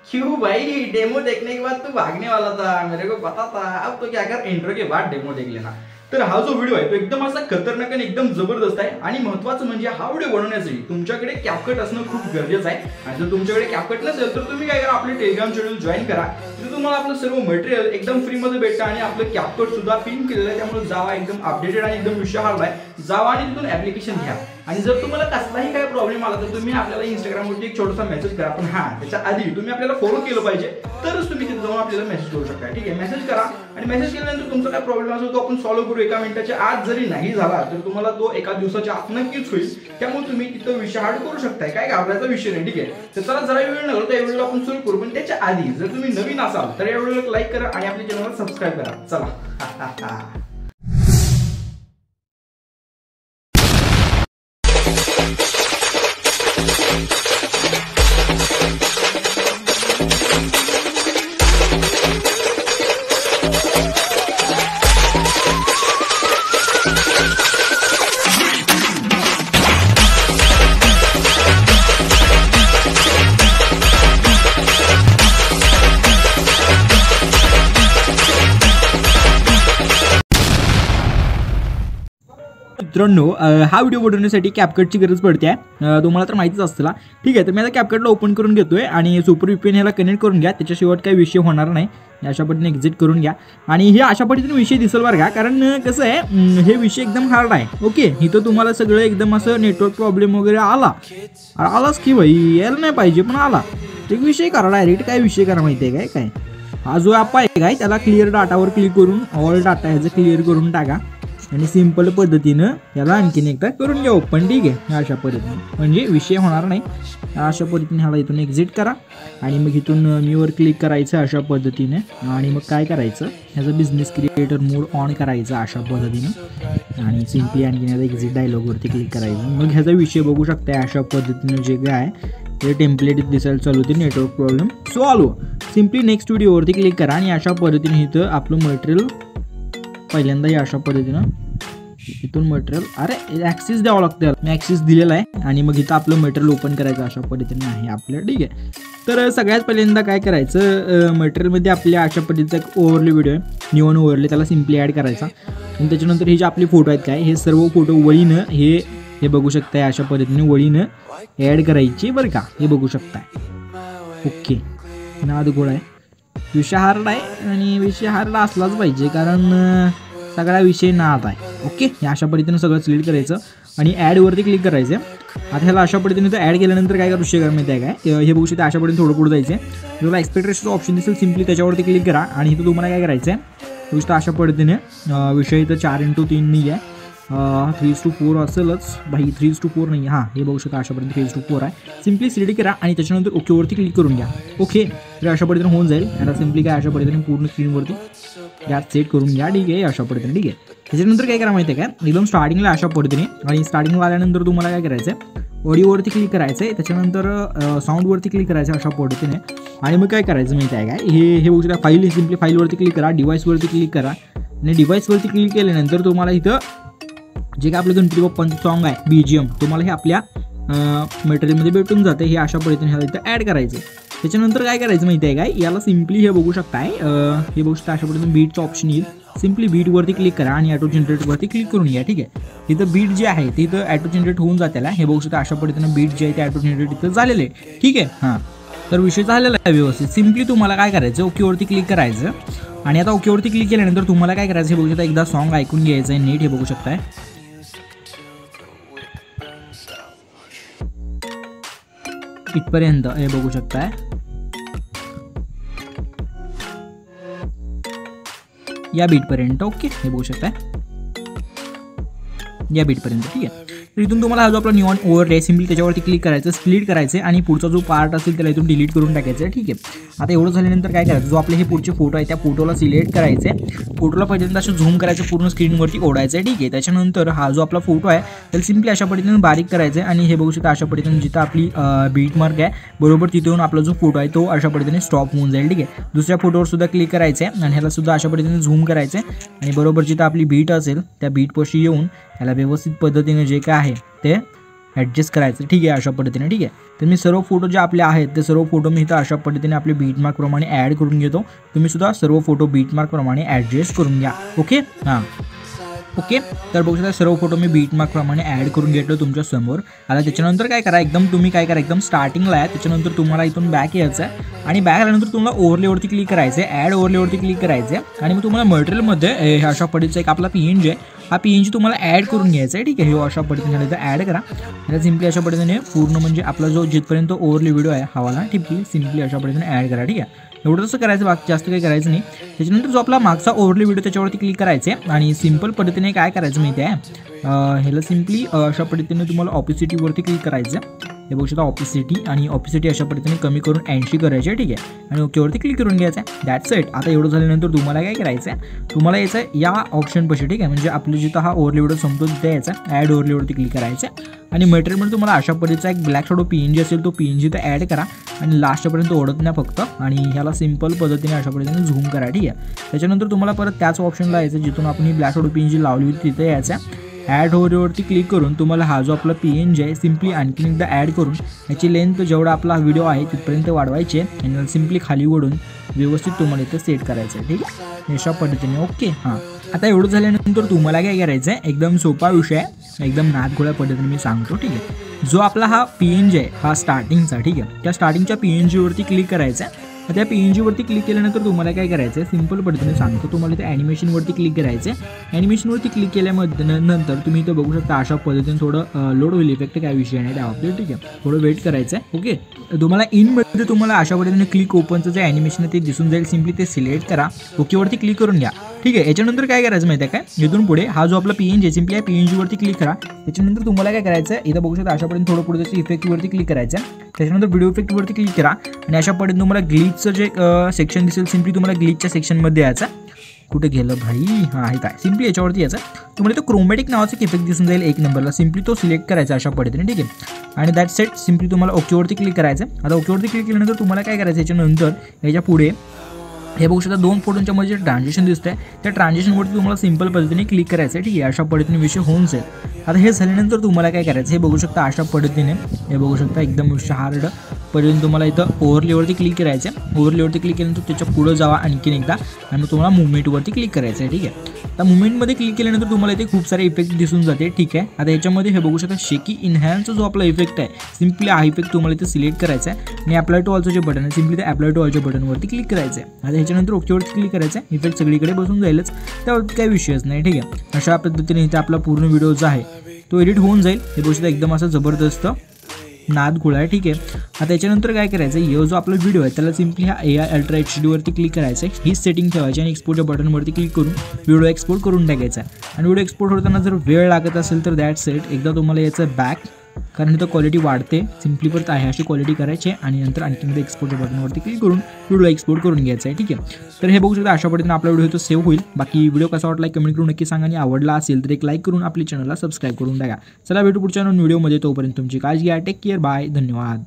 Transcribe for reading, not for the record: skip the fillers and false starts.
क्यों भाई, डेमो देखने के बाद तू भागने वाला था, मेरे को पता था। अब तो क्या कर, इंट्रो के बाद डेमो देख लेना। तर हा जो व्हिडिओ आहे तो एकदम असा खतरनाक आणि एकदम जबरदस्त आहे। आणि महत्त्वाचं म्हणजे हा व्हिडिओ बनवण्यासाठी तुमच्याकडे कॅपकट असणं खूप गरजेचं आहे। आणि जर तुमच्याकडे कॅपकट नसेल तर तुम्ही काय करा, आपले टेलिग्राम चॅनल जॉईन करा। तिथे तुम्हाला आपलं सर्व मटेरियल एकदम फ्री मध्ये भेटतं आणि आपलं कॅपकट सुद्धा पिन केलेलं आहे। त्यामुळे जावा एकदम अपडेटेड आणि एकदम विश्वासार्ह आहे। जावा आणि तिथून ऍप्लिकेशन घ्या। आणि जर तुम्हाला कसलाही काय प्रॉब्लेम आला तर तुम्ही आपल्याला इंस्टाग्राम वरती एक छोटासा मेसेज करा। पण हां, त्याच्या आधी तुम्ही आपल्याला फॉलो केलं पाहिजे, तरच तुम्ही तिथे जाऊन आपल्याला मेसेज करू शकता। ठीक आहे, मेसेज करा आणि मेसेज केल्यानंतर तुमचा काय प्रॉब्लेम असेल तो आपण सॉल्व्ह करू। एका मिनिटाच्या आत जरी नाही झाला तर तुम्हाला तो एका दिवसाच्या आत नक्कीच होईल। त्यामुळे तुम्ही तिथं विषय हार्ड करू शकताय, काय घाबरायचा विषय नाही। ठीक आहे, तर चला जरा वेळ नका त्या व्हिडिओला आपण सुरू करू। पण त्याच्या आधी जर तुम्ही नवीन असाल तर या व्हिडिओला लाईक करा आणि आपल्या चॅनलला सबस्क्राइब करा। चला मित्रांनो, हा व्हिडिओ बनवण्यासाठी कॅपकटची गरज पडते। तुम्हाला तर माहितीच असतं। ठीक आहे, तर मी आता कॅपकटला ओपन करून घेतोय आणि सुपर VPN ह्याला कनेक्ट करून घ्या। त्याच्याशिवाय काही विषय होणार नाही। अशा पद्धतीने एक्झिट करून घ्या आणि हे अशा पद्धतीने विषय दिसेल बरं का, कारण कसं आहे हे विषय एकदम हार्ड आहे। ओके, इथं तुम्हाला सगळं एकदम असं नेटवर्क प्रॉब्लेम वगैरे आलाच की भाई, यायला नाही पाहिजे पण आला। एक विषय करा डायरेक्ट, काय विषय करा माहिती आहे काय, हा जो ॲप आहे काय त्याला क्लिअर डाटावर क्लिक करून ऑल डाटा ह्याचं क्लिअर करून टाका आणि सिंपल पद्धतीनं याला आणखीन एकदा करून घ्या ओपन। ठीक आहे, अशा पद्धतीने म्हणजे विषय होणार नाही। अशा पद्धतीने ह्याला इथून एक्झिट करा आणि मग इथून न्यूवर क्लिक करायचं अशा पद्धतीने। आणि मग काय करायचं, ह्याचा बिझनेस क्रिएटर मोड ऑन करायचा अशा पद्धतीने आणि सिम्पली आणखीन ह्याचा एक्झिट डायलॉगवरती क्लिक करायचं। मग ह्याचा विषय बघू शकता अशा पद्धतीने जे काय आहे ते टेम्पलेट दिसायला चालू होते, network problem solve. Simply next व्हिडिओवरती क्लिक करा आणि अशा पद्धतीने इथं आपलं मटेरियल पहिल्यांदा या अशा पद्धतीनं इथून मटेरियल ॲक्सेस द्यावं लागतं। मी ॲक्सेस दिलेला आहे आणि मग इथं आपलं मटेरियल ओपन करायचं अशा पद्धतीने आहे आपलं। ठीक आहे, तर सगळ्यात पहिल्यांदा काय करायचं, मटेरियलमध्ये आपल्या अशा पद्धतीचा एक ओव्हरले व्हिडिओ आहे, न्यून ओव्हरले, त्याला सिम्पली ॲड करायचा। आणि त्याच्यानंतर हे जे आपले फोटो आहेत काय, हे सर्व फोटो वळीनं हे बघू शकताय अशा पद्धतीने वळीनं ॲड करायची बरं का, हे बघू शकताय। ओके, नाद गोळ आहे, विषय हार्ड आहे आणि विषय हार्ड असलाच पाहिजे कारण सगळा विषय नाद आहे। ओके, अशा पद्धतीने सगळं सिलेक्ट करायचं आणि ॲडवरती क्लिक करायचं। आता ह्याला अशा पद्धतीने तर ॲड केल्यानंतर काय करू शकता माहिती आहे काय, हे बघू शकता अशा पद्धतीने थोडं पुढे जायचं आहे। तुम्हाला एक्सपेक्टेशनचं ऑप्शन दिसेल, सिम्पली त्याच्यावरती क्लिक करा आणि इथं तुम्हाला काय करायचं आहे, गोष्ट अशा पद्धतीने विषय इथं 4x3 नाही आहे, 3:4 असेलच भाई, 3:4 नाही। हां, हे बघू शकता अशा पद्धतीने 3:4 आहे। सिम्पली सिलेक्ट करा आणि त्याच्यानंतर ओकेवरती क्लिक करून घ्या। ओके, तर अशा पद्धतीने होऊन जाईल। याला सिम्पली काय अशा पद्धतीने पूर्ण स्क्रीनवरती यात सेट करून घ्या। ठीक आहे, अशा पद्धतीने। ठीक आहे, त्याच्यानंतर काय करा माहिती आहे काय, एकदम स्टार्टिंगला अशा पद्धतीने आणि स्टार्टिंगला आल्यानंतर तुम्हाला काय करायचं आहे, ऑडिओवरती क्लिक करायचं आहे, त्याच्यानंतर साऊंडवरती क्लिक करायचं अशा पद्धतीने। आणि मग काय करायचं माहिती आहे काय, हे बघू शकता फाईल, सिम्पली फाईलवरती क्लिक करा, डिव्हाइसवरती क्लिक करा आणि डिव्हाइसवरती क्लिक केल्यानंतर तुम्हाला इथं जे काय आपलं गणपती बाप्पांचं सॉन्ग आहे BGM तुम्हाला हे आपल्या मटेरियलमध्ये भेटून जाते। हे अशा पद्धतीने ह्याला इथं ॲड करायचं। त्याच्यानंतर काय करायचं माहिती आहे काय, याला सिम्पली हे बघू शकताय, हे बघू शकता अशा पद्धतीने बीटचं ऑप्शन येईल। सिम्पली बीटवरती क्लिक करा आणि ॲटो जनरेटवरती क्लिक करून घ्या। ठीक आहे, इथं बीट जे आहे ते इथं ॲटो जनरेट होऊन जाते। हे बघू शकता अशा पद्धतीने बीट जे आहे ते ॲटो जनरेट इथं झालेलं आहे। ठीक आहे, हां, तर विषय झालेला आहे व्यवस्थित। सिम्पली तुम्हाला काय करायचं, ओकेवरती क्लिक करायचं आणि आता ओकेवरती क्लिक केल्यानंतर तुम्हाला काय करायचं, हे बघू शकता एकदा सॉन्ग ऐकून घ्यायचं आहे नीट, हे बघू शकताय। इथपर्यंत हे बघू शकताय, या बीटपर्यंत। ओके, हे बघू शकताय या बीटपर्यंत। ठीक आहे, तर इथून तुम्हाला हा जो आपला न्यून ओव्हरले सिम्पली त्याच्यावरती क्लिक करायचं, स्प्लिट करायचे आणि पुढचा जो पार्ट असेल त्याला इथून डिलीट करून टाकायचं। ठीक आहे, आता एवढं झाल्यानंतर काय करायचं, जो आपले हे पुढचे फोटो आहे त्या फोटोला सिलेक्ट करायचे, फोटोला पहिल्यांदा असं झूम करायचं, पूर्ण स्क्रीनवरती ओढायचं। ठीक आहे, त्याच्यानंतर हा जो आपला फोटो आहे त्याला सिम्पली अशा पद्धतीने बारीक करायचं आणि हे बघू शकता अशा पद्धतीने जिथं आपली बीट मार्क आहे बरोबर तिथे येऊन आपला जो फोटो आहे तो अशा पद्धतीने स्टॉप होऊन जाईल। ठीक आहे, दुसऱ्या फोटोवर सुद्धा क्लिक करायचं आहे आणि ह्याला सुद्धा अशा पद्धतीने झूम करायचं आणि बरोबर जिथं आपली बीट असेल त्या बीटपाशी येऊन ह्याला व्यवस्थित पद्धतीने जे काय आहे ते ॲडजस्ट करायचं. ठीक आहे, अशा पद्धतीने. ठीक आहे, तर मी सर्व फोटो जे आपले आहेत ते सर्व फोटो मी इथं अशा पद्धतीने आपले बीटमार्कप्रमाणे ॲड करून घेतो. तुम्ही सुद्धा सर्व फोटो बीटमार्कप्रमाणे ॲडजस्ट करून घ्या. ओके, हां ओके. तर बघू शकता सर्व फोटो मी बीटमार्कप्रमाणे ॲड करून घेतलो तुमच्या समोर. आता त्याच्यानंतर काय करा, तुम्ही काय करा, एकदम स्टार्टिंगला आहे. त्याच्यानंतर तुम्हाला इथून बॅक यायचं आहे आणि बॅक आल्यानंतर तुम्हाला ओव्हरलेवरती क्लिक करायचं आहे, ॲड ओव्हरलेवरती क्लिक करायचं आहे आणि मग तुम्हाला मटेरियलमध्ये अशा पद्धतीचा एक आपला PNG आहे, हा PNG तुम्हाला ॲड करून घ्यायचा आहे. ठीक आहे, हे अशा पद्धतीने इथं ॲड करा आणि सिम्पली अशा पद्धतीने पूर्ण म्हणजे आपला जो जिथपर्यंत ओव्हरले व्हिडिओ आहे हवाला ठीक सिम्पली अशा पद्धतीने ॲड करा. ठीक आहे, एवढं तसं करायचं, बाकी जास्त काही करायचं नाही. त्याच्यानंतर जो आपला मागचा ओव्हरले व्हिडिओ त्याच्यावरती क्लिक करायचे आणि सिम्पल पद्धतीने काय करायचं माहिती आहे, ह्याला सिम्पली अशा पद्धतीने तुम्हाला ऑपिसिटीवरती क्लिक करायचं. हे बघू शकता ऑपिसिटी, आणि ऑपिसिटी अशा पद्धतीने कमी करून 80 करायची आहे. ठीक आहे, आणि ओकेवरती क्लिक करून घ्यायचं आहे. That's it. आता एवढं झाल्यानंतर तुम्हाला काय करायचं आहे, तुम्हाला यायचं आहे या ऑप्शनपाशी. ठीक आहे, म्हणजे आपलं जिथं हा ओव्हरले व्हिडिओ संपतो तिथे यायचा ॲड ओव्हरलेवरती क्लिक करायचं आहे आणि मटेरियलमध्ये तुम्हाला अशा पद्धतीचा एक ब्लॅक शॅडो PNG असेल तो PNG तर ॲड करा आणि लास्टपर्यंत ओढत नाही फक्त, आणि ह्याला सिम्पल पद्धतीने अशा पद्धतीने झूम करा. ठीक आहे, त्याच्यानंतर तुम्हाला परत त्याच ऑप्शनला यायचं जिथून आपण ही ब्लॅक शॅडो PNG लावली होती तिथे यायचं आहे. ॲड ओव्हरवरती क्लिक करून तुम्हाला हा जो आपला PNG आहे सिम्पली आणखीन एकदा ॲड करून याची लेंथ जेवढा आपला व्हिडिओ आहे तिथपर्यंत वाढवायची आहे आणि सिम्पली खाली ओढून व्यवस्थित तुम्हाला इथं सेट करायचं आहे. ठीक आहे, अशा पद्धतीने. ओके, हां. आता एवढं झाल्यानंतर तुम्हाला काय करायचं आहे, एकदम सोपा विषय आहे, एकदम नादखोळ्या पद्धतीने मी सांगतो. ठीक आहे, जो आपला हा PNG आहे हा स्टार्टिंगचा, ठीक आहे, त्या स्टार्टिंगच्या PNGवरती क्लिक करायचं आहे. त्या PNGवरती क्लिक केल्यानंतर तुम्हाला काय करायचं आहे, सिम्पल पद्धतीने सांगतो तुम्हाला ते ॲनिमेशनवरती क्लिक करायचं आहे. ॲनिमेशनवरती क्लिक केल्यामध्ये नंतर तुम्ही इथं बघू शकता अशा पद्धतीने थोडं लोड होईल इफेक्ट, काय विषय नाही त्याबाबतीत. ठीक आहे, थोडं वेट करायचं आहे. ओके, तुम्हाला इनमध्ये तुम्हाला अशा पद्धतीने क्लिक ओपनचं जे ॲनिमेशन आहे ते दिसून जाईल. सिम्पली ते सिलेक्ट करा, ओकेवरती क्लिक करून घ्या. ठीक आहे, याच्यानंतर काय करायचं माहिती आहे काय, इथून पुढे हा जो आपला PNG आहे सिम्पली PNGवरती क्लिक करा. त्याच्यानंतर तुम्हाला काय करायचं आहे, इथं बघू शकता अशा पद्धतीने थोडं पुढे त्याची इफेक्टवरती क्लिक करायचं आहे. त्याच्यानंतर व्हिडिओ इफेक्टवरती क्लिक करा आणि अशा पद्धतीने तुम्हाला ग्लिचचं जे सेक्शन दिसेल सिम्पली तुम्हाला ग्लिचच्या सेक्शनमध्ये यायचं. कुठे गेलं भाई, हां आहे काय, सिम्पली याच्यावरती यायचं. तुम्हाला तो क्रोमॅटिक नावाचा एक इफेक्ट दिसून जाईल 1 नंबरला, सिम्पली तो सिलेक्ट करायचा अशा पद्धतीने. ठीक आहे, आणि दॅट सेट सिम्पली तुम्हाला ओकेवरती क्लिक करायचं. आता ओकेवरती क्लिक केल्यानंतर तुम्हाला काय करायचं, याच्यानंतर याच्या पुढे हे बघू शकता 2 फोटोंच्या मध्ये जे ट्रान्झॅक्शन दिसतंय त्या ट्रान्झॅक्शनवरती तुम्हाला सिम्पल पद्धतीने क्लिक करायचं आहे. ठीक आहे, अशा पद्धतीने विषय होऊन जाईल. आता हे झाल्यानंतर तुम्हाला काय करायचं, हे बघू शकता अशा पद्धतीने, हे बघू शकता एकदम हार्ड पद्धतीने तुम्हाला इथं ओव्हरलेवरती क्लिक करायचं आहे. ओव्हरलेवरती क्लिक केल्यानंतर त्याच्या पुढं जावा आणखीन एकदा आणि मग तुम्हाला मुवमेंटवरती क्लिक करायचं आहे. ठीक आहे, आता मुवमेंटमध्ये क्लिक केल्यानंतर तुम्हाला इथे खूप सारे इफेक्ट दिसून जाते. ठीक आहे, आता याच्यामध्ये हे बघू शकता शेकी इन्हॅन्सचा जो आपला इफेक्ट आहे सिम्पली हा इफेक्ट तुम्हाला इथे सिलेक्ट करायचा आहे आणि अप्लाय टू ऑलचं जे बटन आहे सिम्पली ते अप्लाय टू ऑलच्या बटनवरती क्लिक करायचं आहे. आता ह्याच्यानंतर ओकेवरती क्लिक करायचं आहे, इफेक्ट सगळीकडे बसून जाईलच, त्यावरती काही विषयच नाही. ठीक आहे, अशा पद्धतीने इथे आपला पूर्ण व्हिडिओ जो आहे तो एडिट होऊन जाईल. हे गोष्ट एकदम असं जबरदस्त नाद गोळा आहे. ठीक आहे, आता याच्यानंतर काय करायचं, हे जो आपला व्हिडिओ आहे त्याला सिम्पली हा AI अल्ट्रा HD वरती क्लिक करायचं आहे. हीच सेटिंग ठेवायची आणि एक्सपोर्टच्या बटनवरती क्लिक करून व्हिडिओ एक्सपोर्ट करून टाकायचा आहे. आणि व्हिडिओ एक्सपोर्ट होताना जर वेळ लागत असेल तर दॅट सेट एकदा तुम्हाला याचं बॅक, कारण इथं क्वालिटी वाढते, सिम्पली परत आहे अशी क्वालिटी करायची आहे आणि नंतर आणखी एक्सपोर्टच्या बटनवरती क्लिक करून व्हिडिओ एक्सपोर्ट करून घ्यायचा आहे. ठीक आहे, तर हे बघू शकता अशा पद्धतीने आपला व्हिडिओ तो सेव्ह होईल. बाकी व्हिडिओ कसा वाटला कमेंट करून नक्की सांगा आणि आवडला असेल तर एक लाईक करून आपल्या चॅनलला सबस्क्राईब करून टाका. चला भेटू पुढच्या व्हिडिओमध्ये, तोपर्यंत तुमची काळजी घ्या. टेक केअर, बाय, धन्यवाद.